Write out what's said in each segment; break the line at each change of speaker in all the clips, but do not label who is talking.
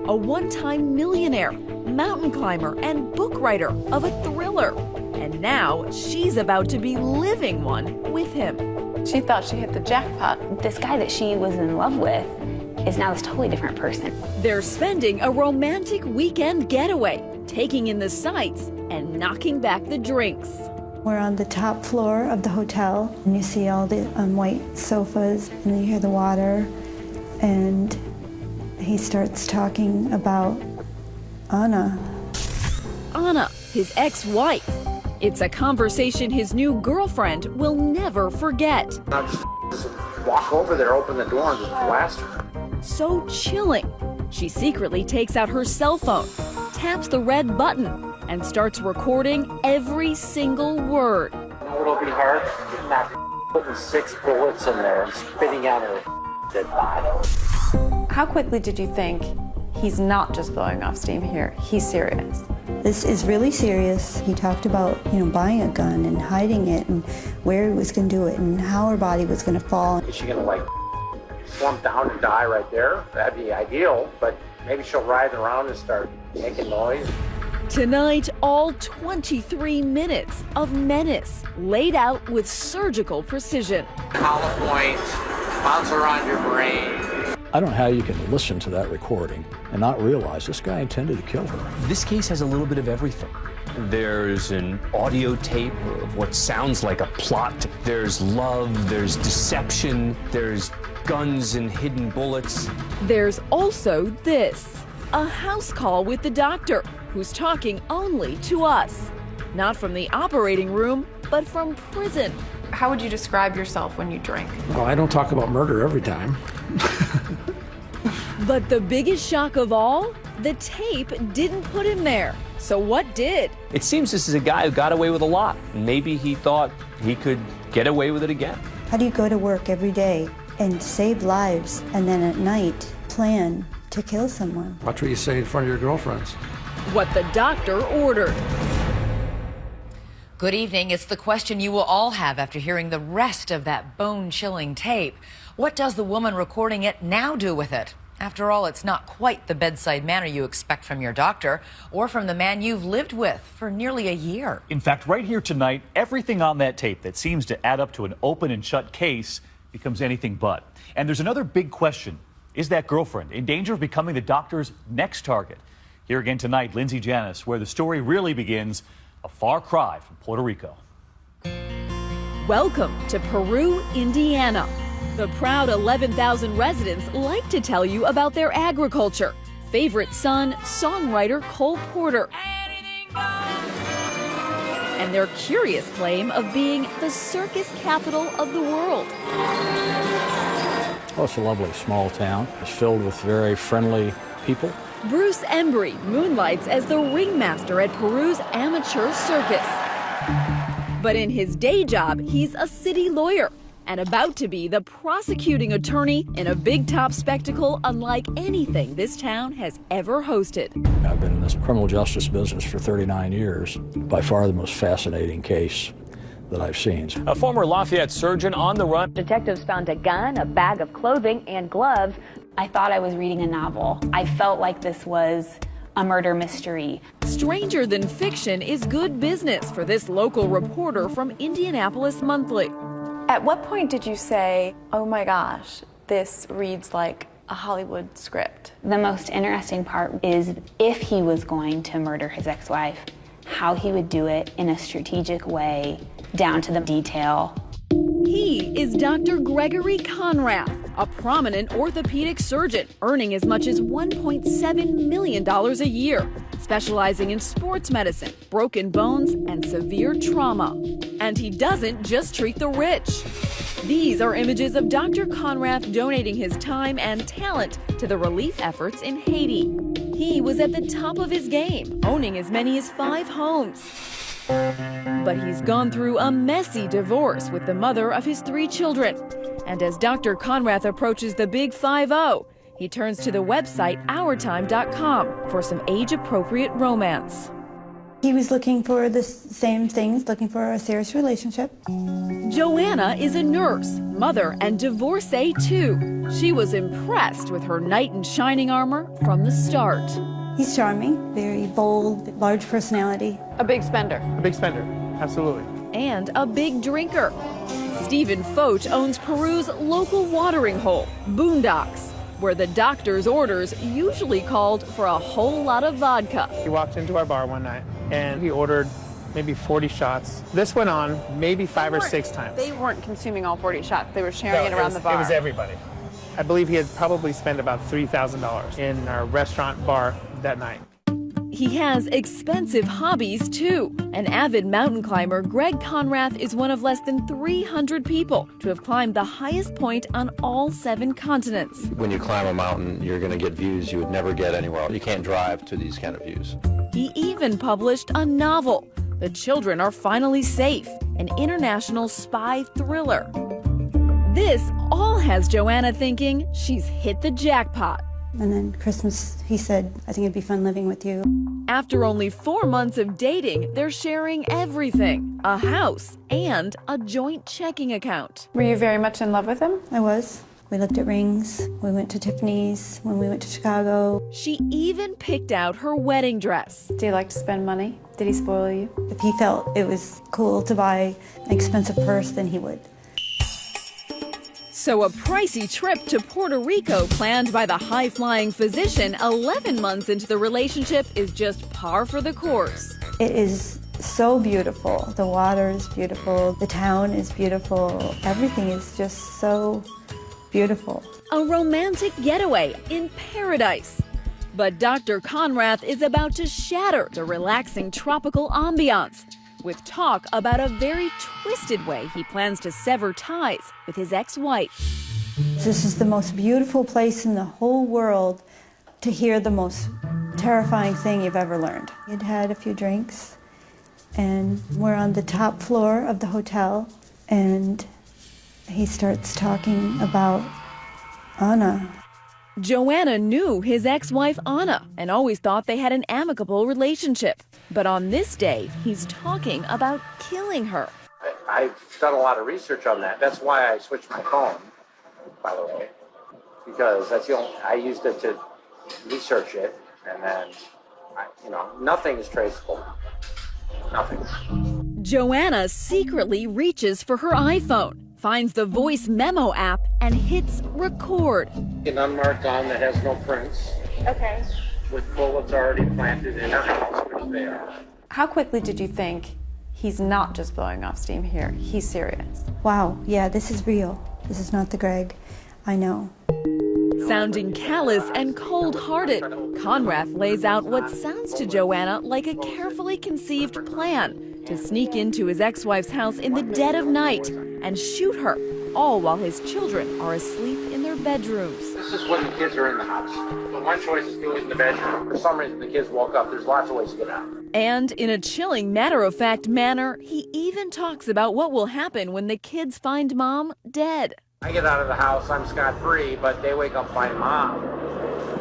a one-time millionaire, mountain climber, and book writer of a thriller. And now she's about to be living one with him.
She thought she hit the jackpot.
This guy that she was in love with is now this totally different person.
They're spending a romantic weekend getaway, taking in the sights and knocking back the drinks.
We're on the top floor of the hotel, and you see all the white sofas, and then you hear the water, and he starts talking about Anna.
Anna, his ex-wife. It's a conversation his new girlfriend will never forget.
I'll just walk over there, open the door, and just blast her.
So chilling. She secretly takes out her cell phone, taps the red button, and starts recording every single word.
It'll be hard not putting 6 bullets in there and spitting out her dead body.
How quickly did you think he's not just blowing off steam here, he's serious?
This is really serious. He talked about, buying a gun and hiding it and where he was going to do it and how her body was going to fall.
Is she going to slump down and die right there? That'd be ideal, but maybe she'll ride around and start making noise.
Tonight, all 23 minutes of menace laid out with surgical precision.
Hollow points, bounce around your brain.
I don't know how you can listen to that recording and not realize this guy intended to kill her.
This case has a little bit of everything. There's an audio tape of what sounds like a plot. There's love, there's deception, there's guns and hidden bullets.
There's also this, a house call with the doctor, who's talking only to us. Not from the operating room, but from prison.
How would you describe yourself when you drink?
Well, I don't talk about murder every time.
But the biggest shock of all, the tape didn't put him there. So what did?
It seems this is a guy who got away with a lot. Maybe he thought he could get away with it again.
How do you go to work every day and save lives and then at night plan to kill someone?
Watch what you say in front of your girlfriends.
What the doctor ordered.
Good evening. It's the question you will all have after hearing the rest of that bone-chilling tape. What does the woman recording it now do with it? After all, it's not quite the bedside manner you expect from your doctor or from the man you've lived with for nearly a year.
In fact, right here tonight, everything on that tape that seems to add up to an open and shut case becomes anything but. And there's another big question. Is that girlfriend in danger of becoming the doctor's next target? Here again tonight, Lindsay Janis, where the story really begins, a far cry from Puerto Rico.
Welcome to Peru, Indiana. The proud 11,000 residents like to tell you about their agriculture. Favorite son, songwriter Cole Porter. And their curious claim of being the circus capital of the world.
Oh, it's a lovely small town. It's filled with very friendly people.
Bruce Embry moonlights as the ringmaster at Peru's amateur circus. But in his day job, he's a city lawyer and about to be the prosecuting attorney in a big top spectacle unlike anything this town has ever hosted.
I've been in this criminal justice business for 39 years. By far the most fascinating case that I've seen.
A former Lafayette surgeon on the run.
Detectives found a gun, a bag of clothing, and gloves. I thought I was reading a novel. I felt like this was a murder mystery.
Stranger than fiction is good business for this local reporter from Indianapolis Monthly.
At what point did you say, oh my gosh, this reads like a Hollywood script?
The most interesting part is if he was going to murder his ex-wife, how he would do it in a strategic way, down to the detail.
He is Dr. Gregory Conrath, a prominent orthopedic surgeon earning as much as $1.7 million a year, specializing in sports medicine, broken bones, and severe trauma. And he doesn't just treat the rich. These are images of Dr. Conrath donating his time and talent to the relief efforts in Haiti. He was at the top of his game, owning as many as 5 homes. But he's gone through a messy divorce with the mother of his 3 children. And as Dr. Conrath approaches the big 5-0, he turns to the website OurTime.com for some age-appropriate romance.
He was looking for the same things, looking for a serious relationship.
Joanna is a nurse, mother, and divorcee too. She was impressed with her knight in shining armor from the start.
He's charming, very bold, large personality.
A big spender.
A big spender, absolutely.
And a big drinker. Stephen Foch owns Peru's local watering hole, Boondocks, where the doctor's orders usually called for a whole lot of vodka.
He walked into our bar one night and he ordered maybe 40 shots. This went on maybe 5 or 6 times.
They weren't consuming all 40 shots. They were sharing it around the bar.
It was everybody. I believe he had probably spent about $3,000 in our restaurant bar that night.
He has expensive hobbies too. An avid mountain climber, Greg Conrath is one of less than 300 people to have climbed the highest point on all 7 continents.
When you climb a mountain, you're going to get views you would never get anywhere else. You can't drive to these kind of views.
He even published a novel, The Children Are Finally Safe, an international spy thriller. This all has Joanna thinking she's hit the jackpot.
And then Christmas, he said, I think it'd be fun living with you.
After only 4 months of dating, they're sharing everything, a house and a joint checking account.
Were you very much in love with him?
I was. We looked at rings. We went to Tiffany's when we went to Chicago.
She even picked out her wedding dress.
Do you like to spend money? Did he spoil you?
If he felt it was cool to buy an expensive purse, then he would.
So a pricey trip to Puerto Rico planned by the high-flying physician 11 months into the relationship is just par for the course.
It is so beautiful. The water is beautiful. The town is beautiful. Everything is just so beautiful.
A romantic getaway in paradise. But Dr. Conrath is about to shatter the relaxing tropical ambiance with talk about a very twisted way he plans to sever ties with his ex-wife.
This is the most beautiful place in the whole world to hear the most terrifying thing you've ever learned. He'd had a few drinks, and we're on the top floor of the hotel, and he starts talking about Anna.
Joanna knew his ex-wife Anna and always thought they had an amicable relationship. But on this day, he's talking about killing her.
I've done a lot of research on that. That's why I switched my phone, by the way, because that's the only, I used it to research it, and then, nothing is traceable. Nothing.
Joanna secretly reaches for her iPhone, finds the voice memo app, and hits record.
An unmarked gun that has no prints.
Okay.
With bullets already planted in her house, which they are.
How quickly did you think he's not just blowing off steam here? He's serious.
Wow, yeah, this is real. This is not the Greg I know.
Sounding callous and cold-hearted, Conrath lays out what sounds to Joanna like a carefully conceived plan to sneak into his ex-wife's house in the dead of night and shoot her, all while his children are asleep in their bedrooms.
This is when the kids are in the house. So one choice is to get in the bedroom. For some reason, the kids woke up. There's lots of ways to get out.
And in a chilling, matter-of-fact manner, he even talks about what will happen when the kids find Mom dead.
I get out of the house, I'm scot-free, but they wake up and find Mom.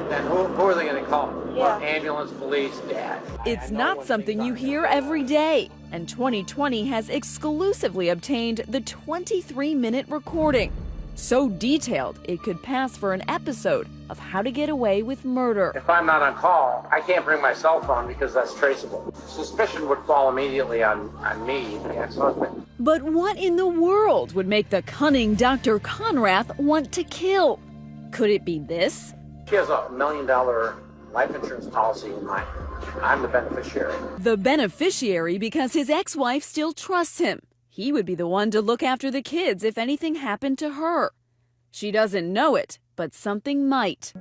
Then who are they going to call? Well, ambulance, police, Dad.
It's not something you hear every day, and 2020 has exclusively obtained the 23-minute recording. So detailed, it could pass for an episode of How to Get Away with Murder.
If I'm not on call, I can't bring my cell phone because that's traceable. Suspicion would fall immediately on me, the ex-husband.
But what in the world would make the cunning Dr. Conrath want to kill? Could it be this?
She has $1 million life insurance policy in mind. I'm the beneficiary.
The beneficiary because his ex-wife still trusts him. He would be the one to look after the kids if anything happened to her. She doesn't know it, but something might.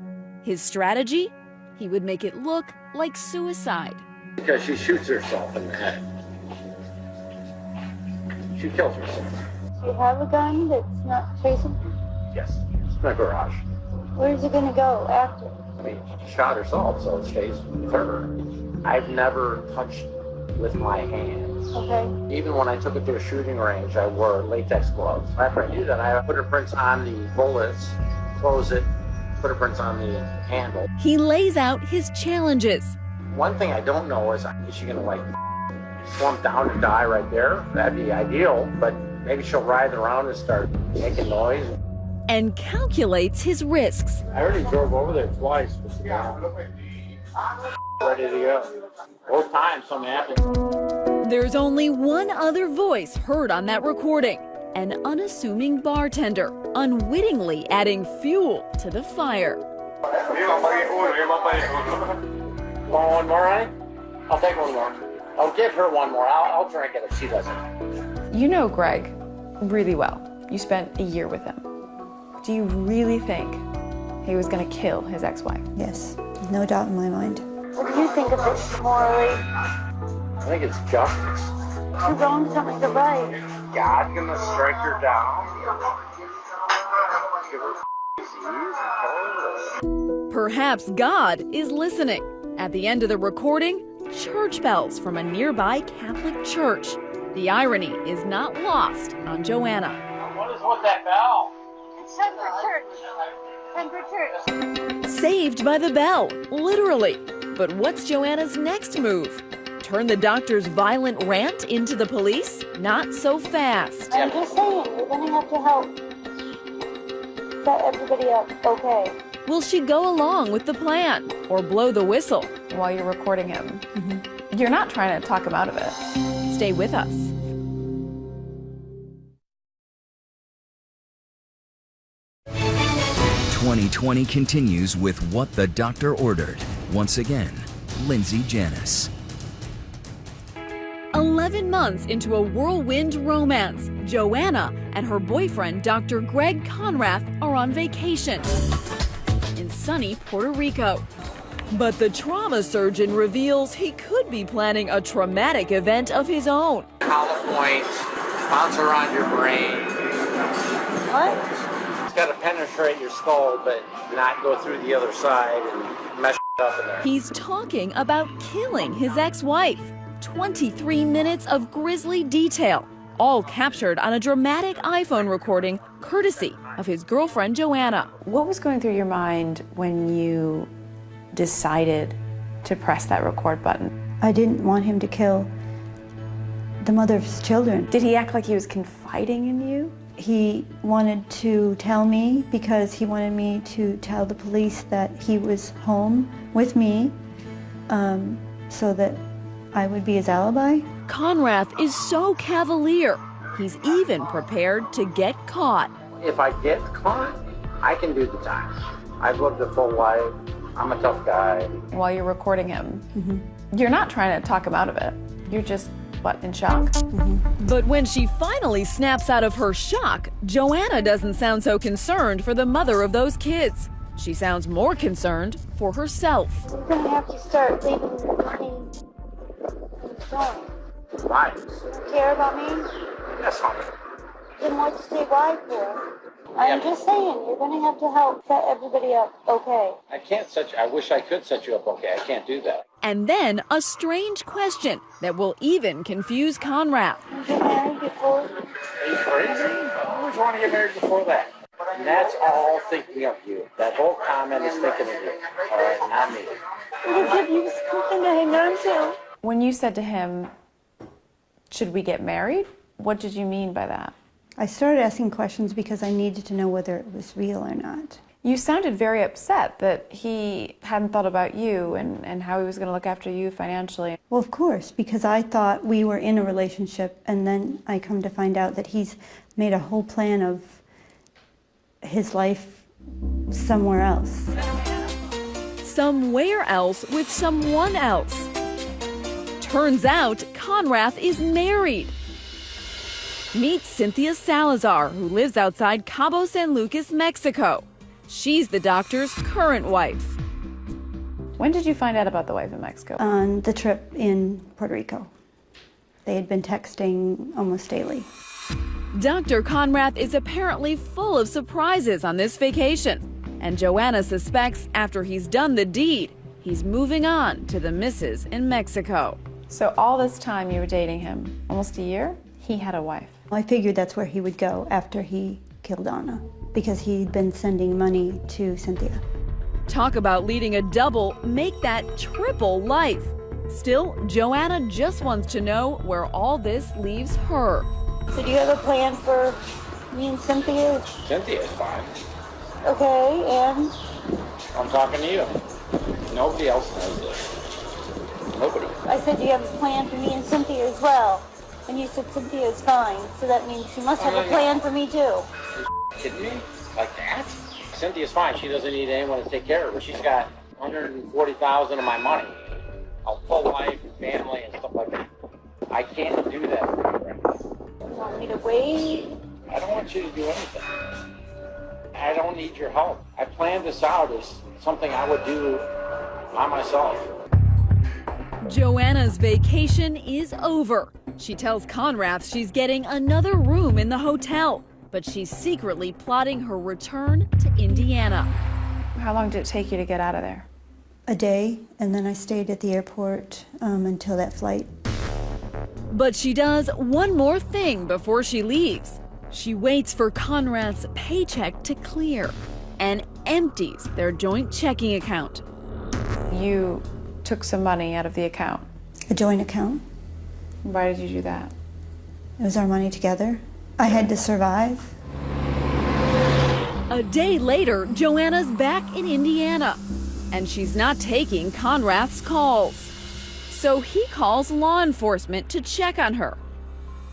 His strategy? He would make it look like suicide.
Because she shoots herself in the head. She kills herself.
Do you have a gun that's not traceable?
Yes, it's in the garage.
Where's it gonna go after?
I mean, she shot herself, so it stays with her. I've never touched with my hands.
Okay.
Even when I took it to a shooting range, I wore latex gloves. After I do that, I put her prints on the bullets, close it, put her prints on the handle.
He lays out his challenges.
One thing I don't know is she gonna slump down and die right there. That'd be ideal, but maybe she'll writhe around and start making noise.
And calculates his risks.
I already drove over there twice. Ready to go. Both times something happened.
There's only one other voice heard on that recording. An unassuming bartender, unwittingly adding fuel to the fire.
Want one more, honey? I'll take one more. I'll give her one more. I'll drink it if she doesn't.
You know Greg really well. You spent a year with him. Do you really think he was going to kill his ex-wife?
Yes, no doubt in my mind.
What do you think of it morally?
I think it's justice.
Two wrongs don't make a right.
God gonna strike her down? Give her
Perhaps God is listening. At the end of the recording, church bells from a nearby Catholic church. The irony is not lost on Joanna.
What is with that bell?
It's time for church. Time for church.
Saved by the bell, literally. But what's Joanna's next move? Turn the doctor's violent rant into the police? Not so fast.
I'm just saying, you're gonna have to help set everybody up, okay?
Will she go along with the plan or blow the whistle?
While you're recording him, you're not trying to talk him out of it.
Stay with us.
"2020 continues with What the Doctor Ordered. Once again, Lindsay Janis.
11 months into a whirlwind romance, Joanna and her boyfriend, Dr. Greg Conrath, are on vacation in sunny Puerto Rico. But the trauma surgeon reveals he could be planning a traumatic event of his own.
Hollow points, bounce around your brain.
What?
It's got to penetrate your skull, but not go through the other side and mess up in there.
He's talking about killing his ex-wife. 23 minutes of grisly detail, all captured on a dramatic iPhone recording courtesy of his girlfriend Joanna.
What was going through your mind when you decided to press that record button?
I didn't want him to kill the mother of his children.
Did he act like he was confiding in you?
He wanted to tell me because he wanted me to tell the police that he was home with me so that I would be his alibi.
Conrath is so cavalier, he's even prepared to get caught.
If I get caught, I can do the time. I've lived a full life. I'm a tough guy.
While you're recording him, you're not trying to talk him out of it. You're just, in shock?
But when she finally snaps out of her shock, Joanna doesn't sound so concerned for the mother of those kids. She sounds more concerned for herself.
You're gonna have to start leaving money.
Why?
You don't care about me?
Yes, honey.
Then what'd you say why for? I'm just saying, you're gonna have to help set everybody up, okay?
I can't I wish I could set you up okay. I can't do that.
And then a strange question that will even confuse Conrath.
You get married before?
Are you crazy? I always want to get married before that. And that's all thinking of you. That whole comment is thinking of you. All right, not me.
It'll give you something to hang on to.
When you said to him, should we get married? What did you mean by that?
I started asking questions because I needed to know whether it was real or not.
You sounded very upset that he hadn't thought about you and how he was going to look after you financially.
Well, of course, because I thought we were in a relationship, and then I come to find out that he's made a whole plan of his life somewhere else.
Somewhere else with someone else. Turns out Conrath is married. Meet Cynthia Salazar, who lives outside Cabo San Lucas, Mexico. She's the doctor's current wife.
When did you find out about the wife in Mexico?
On the trip in Puerto Rico. They had been texting almost daily.
Dr. Conrath is apparently full of surprises on this vacation. And Joanna suspects after he's done the deed, he's moving on to the missus in Mexico.
So all this time you were dating him, almost a year, he had a wife.
I figured that's where he would go after he killed Anna, because he'd been sending money to Cynthia.
Talk about leading a double, make that triple life. Still, Joanna just wants to know where all this leaves her.
So do you have a plan for me and Cynthia?
Cynthia's fine.
Okay, and?
I'm talking to you. Nobody else knows this. Nobody.
I said, do you have a plan for me and Cynthia as well? And you said Cynthia is fine, so that means you must have a plan for me too.
You kidding me? Like that? Cynthia's fine. She doesn't need anyone to take care of her. She's got $140,000 of my money. A full life, family, and stuff like that. I can't do that for you right now.
You want me to wait?
I don't want you to do anything. I don't need your help. I planned this out as something I would do by myself.
Joanna's vacation is over. She tells Conrath she's getting another room in the hotel, but she's secretly plotting her return to Indiana.
How long did it take you to get out of there?
A day, and then I stayed at the airport until that flight.
But she does one more thing before she leaves. She waits for Conrath's paycheck to clear and empties their joint checking account.
You took some money out of the account.
A joint account.
Why did you do that?
It was our money together. I had to survive.
A day later, Joanna's back in Indiana, and she's not taking Conrath's calls. So he calls law enforcement to check on her,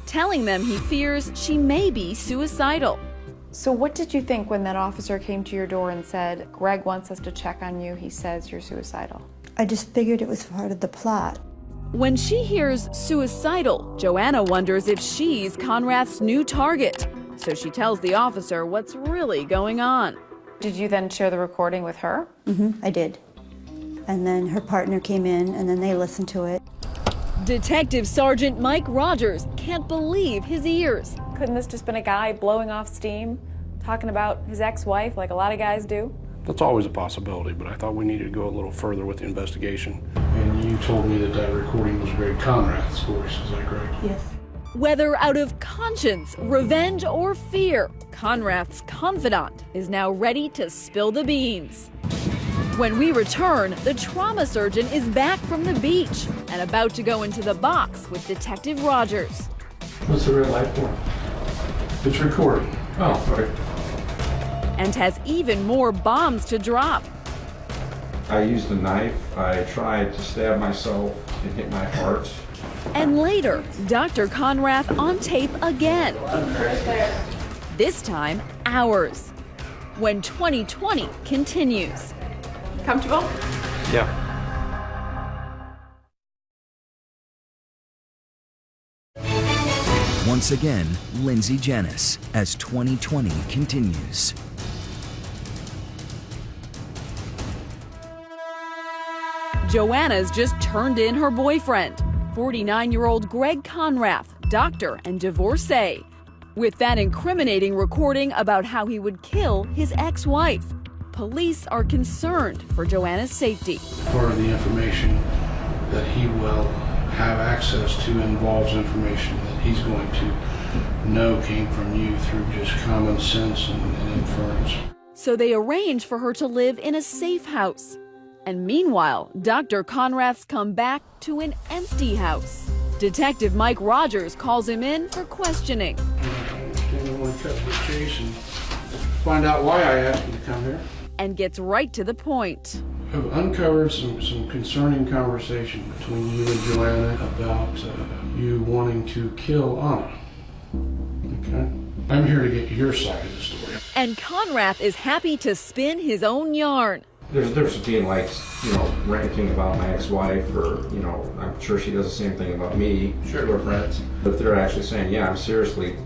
telling them he fears she may be suicidal.
So what did you think when that officer came to your door and said, Greg wants us to check on you, he says you're suicidal?
I just figured it was part of the plot.
When she hears suicidal, Joanna wonders if she's Conrath's new target. So she tells the officer what's really going on.
Did you then share the recording with her?
I did. And then her partner came in, and then they listened to it.
Detective Sergeant Mike Rogers can't believe his ears.
Couldn't this just been a guy blowing off steam, talking about his ex-wife like a lot of guys do?
That's always a possibility, but I thought we needed to go a little further with the investigation. And you told me that that recording was Greg Conrath's voice, is that correct?
Yes.
Whether out of conscience, revenge, or fear, Conrath's confidant is now ready to spill the beans. When we return, the trauma surgeon is back from the beach and about to go into the box with Detective Rogers.
What's the red light for? It's recording. Oh, okay.
And has even more bombs to drop.
I used a knife. I tried to stab myself and hit my heart.
And later, Dr. Conrath on tape again. This time, hours. When 2020 continues.
Comfortable?
Yeah.
Once again, Lindsay Janis as 2020 continues.
Joanna's just turned in her boyfriend, 49-year-old Greg Conrath, doctor and divorcee, with that incriminating recording about how he would kill his ex-wife. Police are concerned for Joanna's safety.
Part of the information that he will have access to involves information that he's going to know came from you through just common sense and inference.
So they arrange for her to live in a safe house. And meanwhile, Dr. Conrath's come back to an empty house. Detective Mike Rogers calls him in for questioning.
I want to cut the chase and find out why I asked you to come here.
And gets right to the point.
I've uncovered some concerning conversation between you and Joanna about you wanting to kill Anna. Okay? I'm here to get your side of the story.
And Conrath is happy to spin his own yarn.
There's a difference between, like, ranting about my ex-wife, or, I'm sure she does the same thing about me.
Sure, we're friends.
But if they're actually saying, yeah, I'm seriously,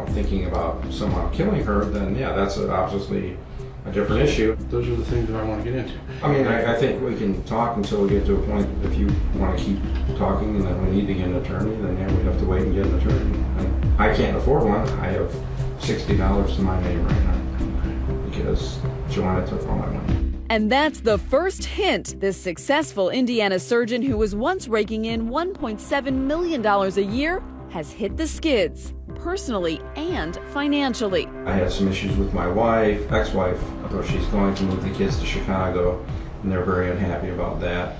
thinking about somehow killing her, then yeah, that's obviously a different issue.
Those are the things that I want to get into.
I mean, I think we can talk until we get to a point. If you want to keep talking and then we need to get an attorney, then yeah, we have to wait and get an attorney. And I can't afford one. I have $60 to my name right now because Joanna took all my money.
And that's the first hint this successful Indiana surgeon who was once raking in $1.7 million a year has hit the skids, personally and financially.
I had some issues with my ex-wife, although she's going to move the kids to Chicago, and they're very unhappy about that.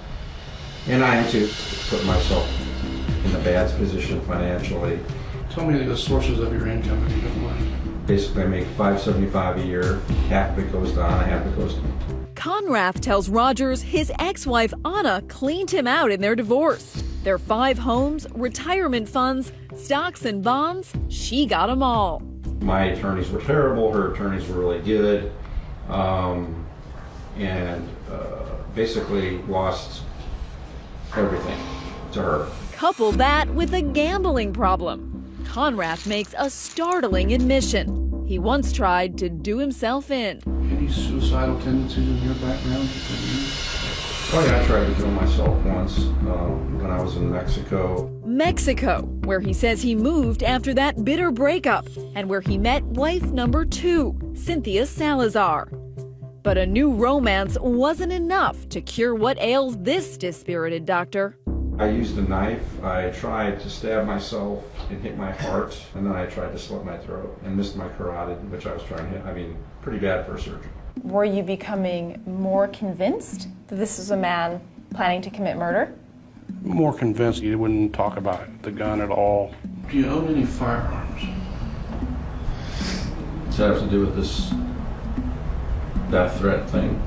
And I am too, put myself in a bad position financially.
Tell me the sources of your income if you don't mind.
Basically, I make $575 a year. Half of it goes to Anna, half of it goes to me.
Conrath tells Rogers his ex-wife Anna cleaned him out in their divorce. Their 5 homes, retirement funds, stocks and bonds, she got them all.
My attorneys were terrible, her attorneys were really good, and basically lost everything to her.
Couple that with a gambling problem. Conrath makes a startling admission. He once tried to do himself in.
Any suicidal tendencies in your background?
Oh yeah, I tried to kill myself once when I was in Mexico.
Mexico, where he says he moved after that bitter breakup and where he met wife number 2, Cynthia Salazar. But a new romance wasn't enough to cure what ails this dispirited doctor.
I used a knife. I tried to stab myself and hit my heart, and then I tried to slit my throat and missed my carotid, which I was trying to hit. I mean, pretty bad for a surgeon.
Were you becoming more convinced that this is a man planning to commit murder?
More convinced you wouldn't talk about the gun at all. Do you own any firearms?
Does that have to do with this death threat thing?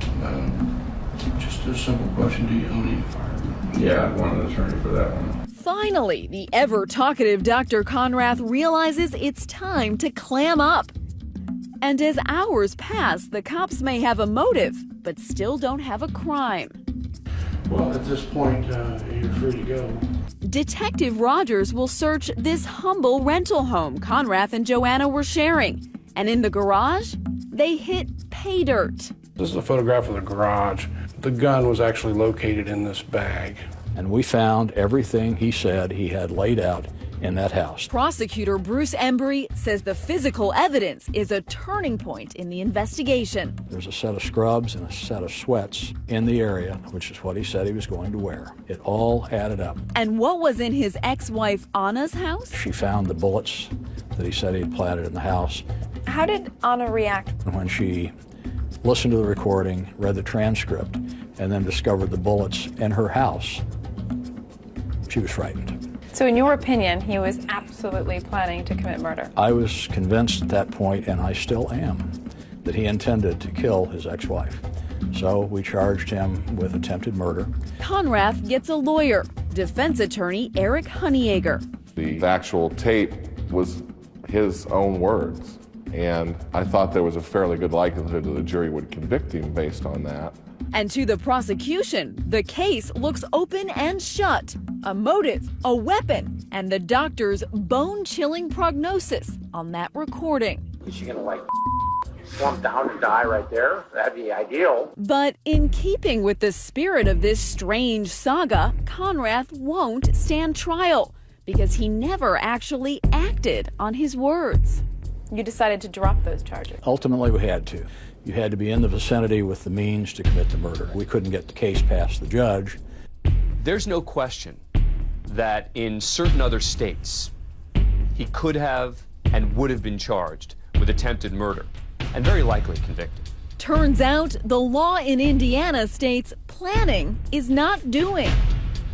Just a simple question, do you own any firearms?
Yeah, I want an attorney for that one.
Finally, the ever-talkative Dr. Conrath realizes it's time to clam up. And as hours pass, the cops may have a motive, but still don't have a crime.
Well, at this point, you're free to go.
Detective Rogers will search this humble rental home Conrath and Joanna were sharing. And in the garage, they hit pay dirt.
This is a photograph of the garage. The gun was actually located in this bag.
And we found everything he said he had laid out in that house.
Prosecutor Bruce Embry says the physical evidence is a turning point in the investigation.
There's a set of scrubs and a set of sweats in the area, which is what he said he was going to wear. It all added up.
And what was in his ex-wife Anna's house?
She found the bullets that he said he had planted in the house.
How did Anna react?
When she listened to the recording, read the transcript, and then discovered the bullets in her house, she was frightened.
So in your opinion, he was absolutely planning to commit murder?
I was convinced at that point, and I still am, that he intended to kill his ex-wife. So we charged him with attempted murder.
Conrath gets a lawyer, defense attorney Eric Honeyegger.
The actual tape was his own words, and I thought there was a fairly good likelihood that the jury would convict him based on that.
And to the prosecution, the case looks open and shut. A motive, a weapon, and the doctor's bone-chilling prognosis on that recording.
Is she gonna slump down and die right there? That'd be ideal.
But in keeping with the spirit of this strange saga, Conrath won't stand trial because he never actually acted on his words.
You decided to drop those charges?
Ultimately, we had to. You had to be in the vicinity with the means to commit the murder. We couldn't get the case past the judge.
There's no question that in certain other states, he could have and would have been charged with attempted murder and very likely convicted.
Turns out the law in Indiana states planning is not doing.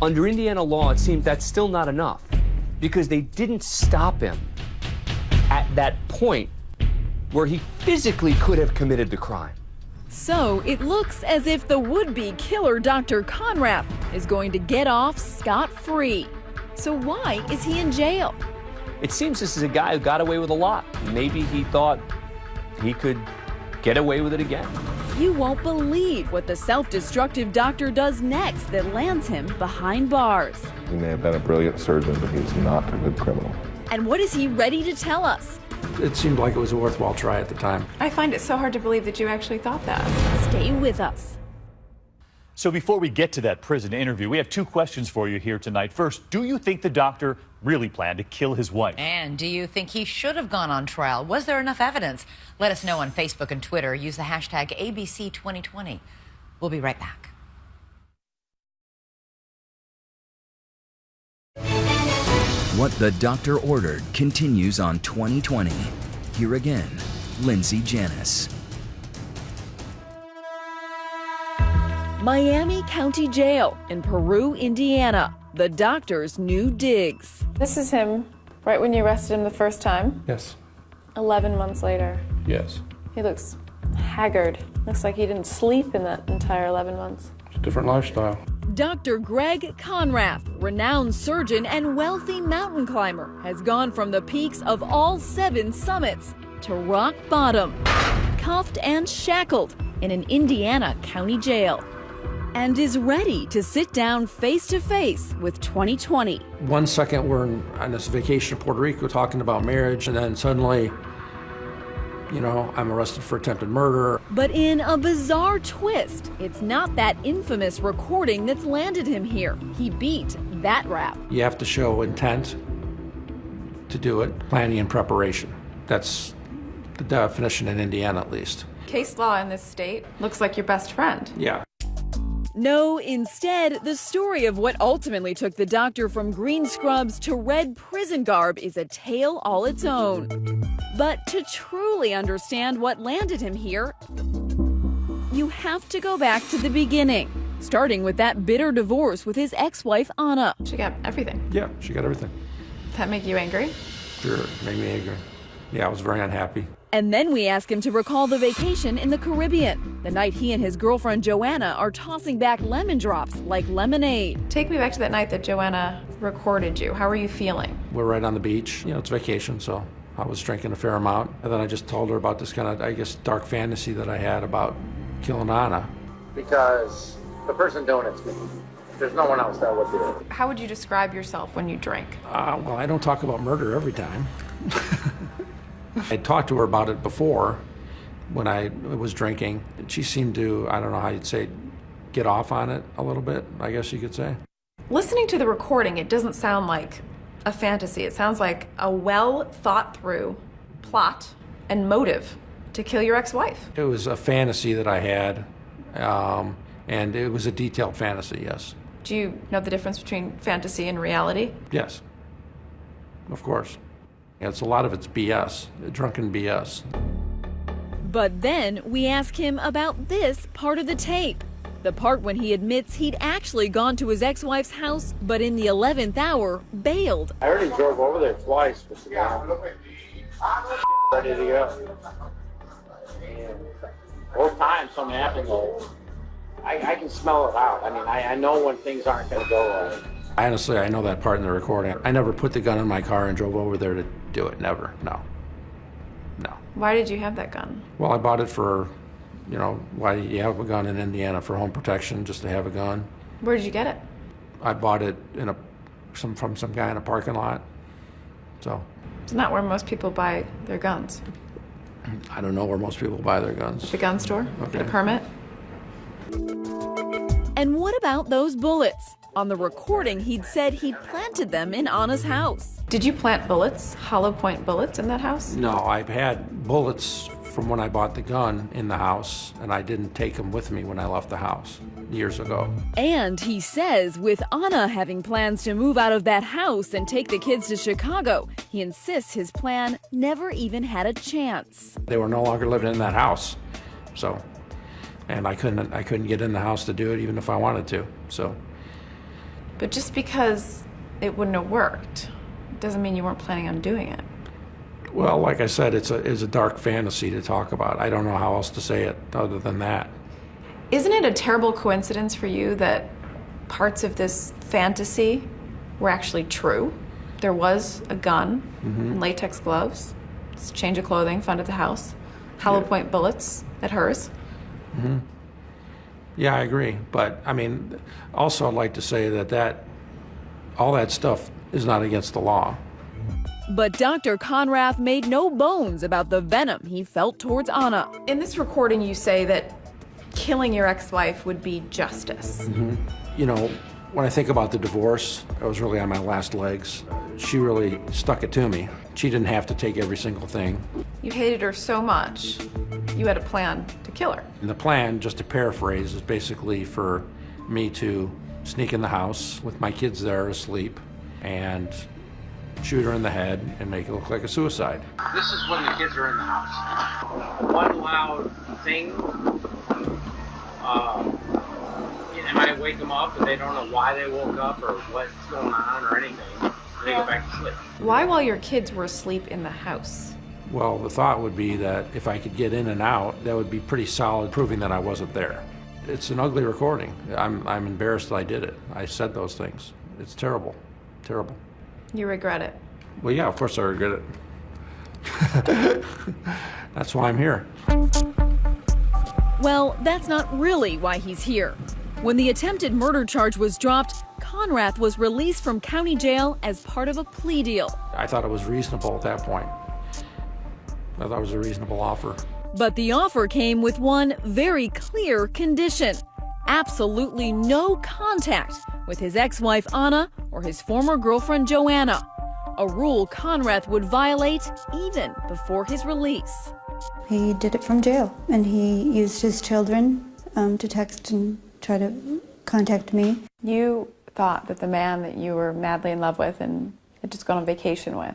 Under Indiana law, it seems that's still not enough because they didn't stop him at that point where he physically could have committed the crime.
So it looks as if the would-be killer Dr. Conrath is going to get off scot-free. So why is he in jail?
It seems this is a guy who got away with a lot. Maybe he thought he could get away with it again.
You won't believe what the self-destructive doctor does next that lands him behind bars.
He may have been a brilliant surgeon, but he's not a good criminal.
And what is he ready to tell us?
It seemed like it was a worthwhile try at the time.
I find it so hard to believe that you actually thought that.
Stay with us.
So before we get to that prison interview, we have 2 questions for you here tonight. First, do you think the doctor really planned to kill his wife?
And do you think he should have gone on trial? Was there enough evidence? Let us know on Facebook and Twitter. Use the hashtag ABC2020. We'll be right back.
What the Doctor Ordered continues on 2020. Here again, Lindsay Janis.
Miami County Jail in Peru, Indiana. The doctor's new digs.
This is him right when you arrested him the first time.
Yes.
11 months later.
Yes.
He looks haggard. Looks like he didn't sleep in that entire 11 months.
It's a different lifestyle.
Dr. Greg Conrath, renowned surgeon and wealthy mountain climber, has gone from the peaks of all 7 summits to rock bottom, cuffed and shackled in an Indiana county jail, and is ready to sit down face to face with 2020.
1 second we're on this vacation in Puerto Rico talking about marriage, and then suddenly, you know, I'm arrested for attempted murder.
But in a bizarre twist, it's not that infamous recording that's landed him here. He beat that rap.
You have to show intent to do it, planning and preparation. That's the definition in Indiana, at least.
Case law in this state looks like your best friend.
Yeah.
No, instead, the story of what ultimately took the doctor from green scrubs to red prison garb is a tale all its own. But to truly understand what landed him here, you have to go back to the beginning, starting with that bitter divorce with his ex-wife, Anna.
She got everything.
Yeah, she got everything.
That make you angry?
Sure, made me angry. Yeah, I was very unhappy.
And then we ask him to recall the vacation in the Caribbean, the night he and his girlfriend Joanna are tossing back lemon drops like lemonade.
Take me back to that night that Joanna recorded you. How were you feeling?
We're right on the beach. You know, it's vacation, so I was drinking a fair amount. And then I just told her about this kind of, I guess, dark fantasy that I had about killing Anna.
Because the person doing it's me. There's no one else that would do it.
How would you describe yourself when you drink?
Well, I don't talk about murder every time. I talked to her about it before when I was drinking. She seemed to, I don't know how you'd say, get off on it a little bit, I guess you could say.
Listening to the recording, it doesn't sound like a fantasy. It sounds like a well thought through plot and motive to kill your ex-wife.
It was a fantasy that I had, and it was a detailed fantasy, yes.
Do you know the difference between fantasy and reality?
Yes, of course. A lot of it's BS, drunken BS.
But then we ask him about this part of the tape. The part when he admits he'd actually gone to his ex-wife's house, but in the 11th hour, bailed.
I already drove over there twice with the guy. Ready to go. And both times something happened though. I can smell it out. I mean, I know when things aren't going to go right.
Honestly, I know that part in the recording. I never put the gun in my car and drove over there to do it. Never. No. No.
Why did you have that gun?
Well, I bought it for, you know, why you have a gun in Indiana, for home protection, just to have a gun.
Where did you get it?
I bought it in from some guy in a parking lot. So.
It's not where most people buy their guns.
I don't know where most people buy their guns.
The gun store?
Okay.
Get a permit?
And what about those bullets? On the recording, he'd said he'd planted them in Anna's house.
Did you plant bullets, hollow point bullets in that house?
No, I've had bullets from when I bought the gun in the house, and I didn't take them with me when I left the house years ago.
And he says with Anna having plans to move out of that house and take the kids to Chicago, he insists his plan never even had a chance.
They were no longer living in that house, so, and I couldn't get in the house to do it even if I wanted to, so.
But just because it wouldn't have worked doesn't mean you weren't planning on doing it.
Well, like I said, it's a dark fantasy to talk about. I don't know how else to say it other than that.
Isn't it a terrible coincidence for you that parts of this fantasy were actually true? There was a gun and latex gloves, change of clothing found at the house, hollow point bullets at hers.
Yeah, I agree. But I mean, also I'd like to say that all that stuff is not against the law.
But Dr. Conrath made no bones about the venom he felt towards Anna.
In this recording, you say that killing your ex-wife would be justice.
You know, when I think about the divorce, I was really on my last legs. She really stuck it to me. She didn't have to take every single thing.
You hated her so much, you had a plan to kill her.
And the plan, just to paraphrase, is basically for me to sneak in the house with my kids there asleep and shoot her in the head and make it look like a suicide.
This is when the kids are in the house. One loud thing, might wake them up and they don't know why they woke up or what's going on or anything. And they go back to sleep.
Why while your kids were asleep in the house?
Well, the thought would be that if I could get in and out, that would be pretty solid proving that I wasn't there. It's an ugly recording. I'm embarrassed that I did it. I said those things. It's terrible. Terrible.
You regret it?
Well, yeah, of course I regret it. That's why I'm here.
Well, that's not really why he's here. When the attempted murder charge was dropped, Conrath was released from county jail as part of a plea deal.
I thought it was reasonable at that point. I thought it was a reasonable offer.
But the offer came with one very clear condition: absolutely no contact with his ex-wife Anna or his former girlfriend Joanna, a rule Conrath would violate even before his release.
He did it from jail, and he used his children to text and try to contact me.
You thought that the man that you were madly in love with and had just gone on vacation with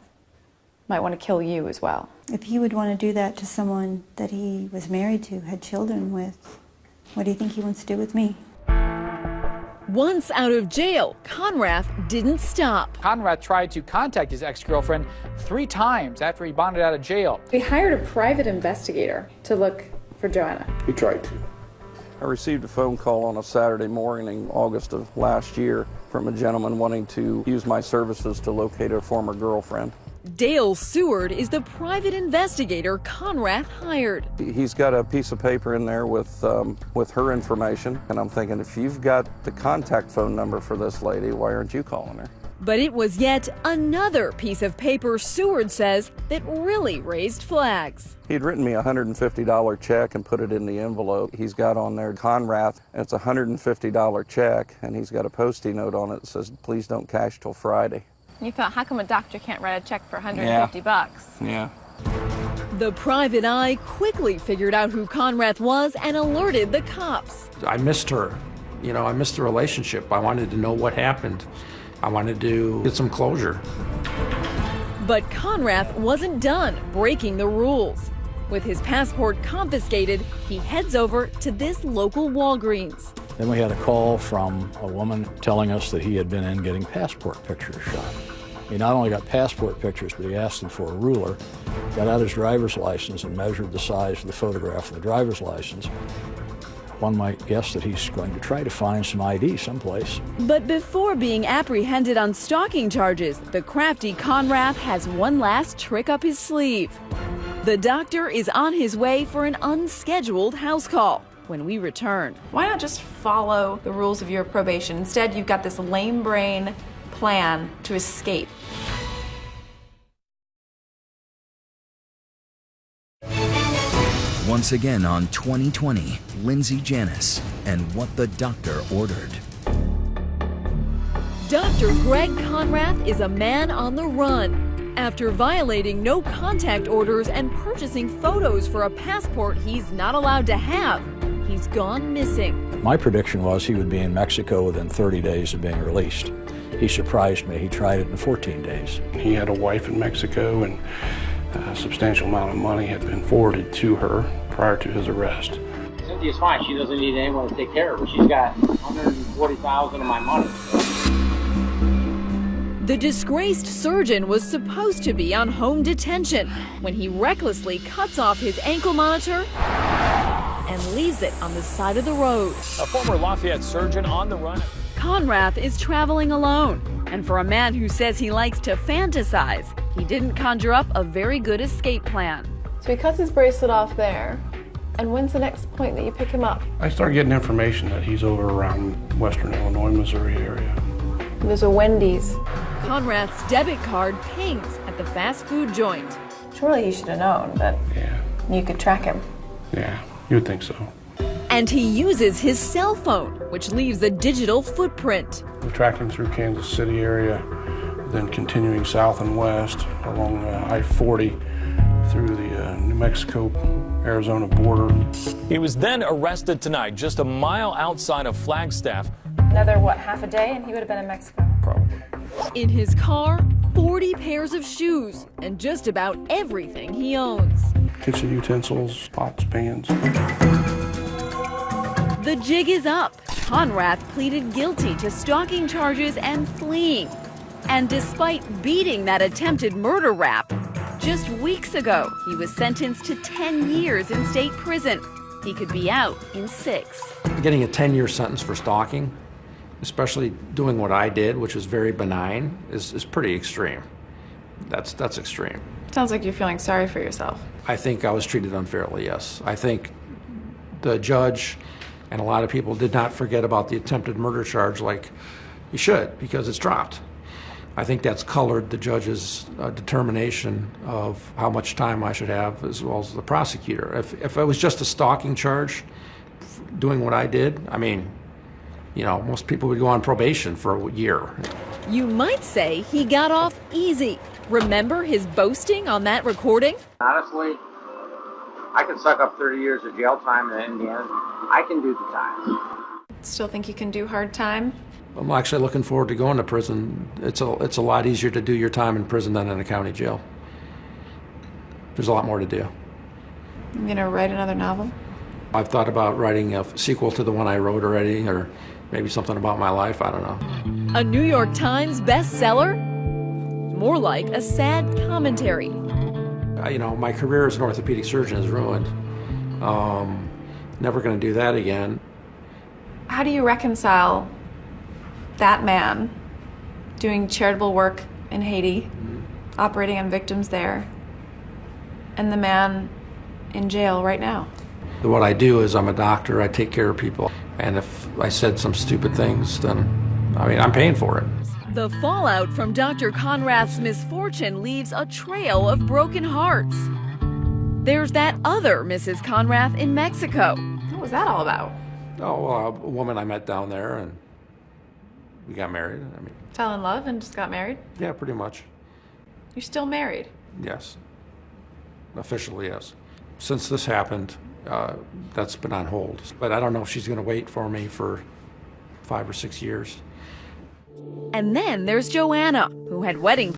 might want to kill you as well.
If he would want to do that to someone that he was married to, had children with, what do you think he wants to do with me?
Once out of jail, Conrath didn't stop.
Conrath tried to contact his ex-girlfriend 3 times after he bonded out of jail.
We hired a private investigator to look for Joanna.
We tried to.
I received a phone call on a Saturday morning, August of last year, from a gentleman wanting to use my services to locate a former girlfriend.
Dale Seward is the private investigator Conrath hired.
He's got a piece of paper in there with her information, and I'm thinking, if you've got the contact phone number for this lady, why aren't you calling her?
But it was yet another piece of paper, Seward says, that really raised flags.
He'd written me a $150 check and put it in the envelope. He's got on there Conrath, and it's a $150 check, and he's got a Post-it note on it that says, please don't cash till Friday.
You thought, how come a doctor can't write a check for $150?
Yeah.
The private eye quickly figured out who Conrath was and alerted the cops.
I missed her. You know, I missed the relationship. I wanted to know what happened. I wanted to get some closure.
But Conrath wasn't done breaking the rules. With his passport confiscated, he heads over to this local Walgreens.
Then we had a call from a woman telling us that he had been in getting passport pictures shot. He not only got passport pictures, but he asked them for a ruler, got out his driver's license and measured the size of the photograph of the driver's license. One might guess that he's going to try to find some ID someplace.
But before being apprehended on stalking charges, the crafty Conrath has one last trick up his sleeve. The doctor is on his way for an unscheduled house call. When we return,
why not just follow the rules of your probation? Instead, you've got this lame brain plan to escape.
Once again on 2020, Lindsay Janis and What the Doctor Ordered.
Dr. Greg Conrath is a man on the run. After violating no contact orders and purchasing photos for a passport he's not allowed to have, he's gone missing.
My prediction was he would be in Mexico within 30 days of being released. He surprised me. He tried it in 14 days.
He had a wife in Mexico, and a substantial amount of money had been forwarded to her prior to his arrest.
Cynthia's fine. She doesn't need anyone to take care of her. She's got $140,000 of my money.
The disgraced surgeon was supposed to be on home detention when he recklessly cuts off his ankle monitor and leaves it on the side of the road.
A former Lafayette surgeon on the run.
Conrath is traveling alone, and for a man who says he likes to fantasize, he didn't conjure up a very good escape plan.
So he cuts his bracelet off there, and when's the next point that you pick him up?
I start getting information that he's over around Western Illinois, Missouri area.
There's a Wendy's.
Conrath's debit card pings at the fast food joint.
Surely he should have known that you could track him.
Yeah, you would think so.
And he uses his cell phone, which leaves a digital footprint.
We tracked him through Kansas City area, then continuing south and west along I-40 through the New Mexico-Arizona border.
He was then arrested tonight, just a mile outside of Flagstaff.
Another, half a day, and he would have been in Mexico?
Probably.
In his car, 40 pairs of shoes and just about everything he owns.
Kitchen utensils, pots, pans.
The jig is up. Conrath pleaded guilty to stalking charges and fleeing. And despite beating that attempted murder rap, just weeks ago, he was sentenced to 10 years in state prison. He could be out in 6.
Getting a 10-year sentence for stalking, especially doing what I did, which was very benign, is pretty extreme. That's extreme.
Sounds like you're feeling sorry for yourself.
I think I was treated unfairly, yes. I think the judge and a lot of people did not forget about the attempted murder charge like you should, because it's dropped. I think that's colored the judge's determination of how much time I should have, as well as the prosecutor. If it was just a stalking charge, doing what I did, I mean, you know, most people would go on probation for a year.
You might say he got off easy. Remember his boasting on that recording?
Honestly, I could suck up 30 years of jail time in Indiana. I can do the time.
Still think you can do hard time?
I'm actually looking forward to going to prison. It's a lot easier to do your time in prison than in a county jail. There's a lot more to do.
You gonna write another novel?
I've thought about writing a sequel to the one I wrote already, or maybe something about my life, I don't know.
A New York Times bestseller? More like a sad commentary.
You know, my career as an orthopedic surgeon is ruined. Never going to do that again.
How do you reconcile that man doing charitable work in Haiti, operating on victims there, and the man in jail right now?
What I do is I'm a doctor, I take care of people, and if I said some stupid things, then, I mean, I'm paying for it.
The fallout from Dr. Conrath's misfortune leaves a trail of broken hearts. There's that other Mrs. Conrath in Mexico.
What was that all about?
Oh, well, a woman I met down there, and we got married. I mean,
Fell in love and just got married?
yeah, pretty much.
You're still married?
Yes. Officially, yes. Since this happened, that's been on hold. But I don't know if she's going to wait for me for 5 or 6 years.
And then there's Joanna, who had wedding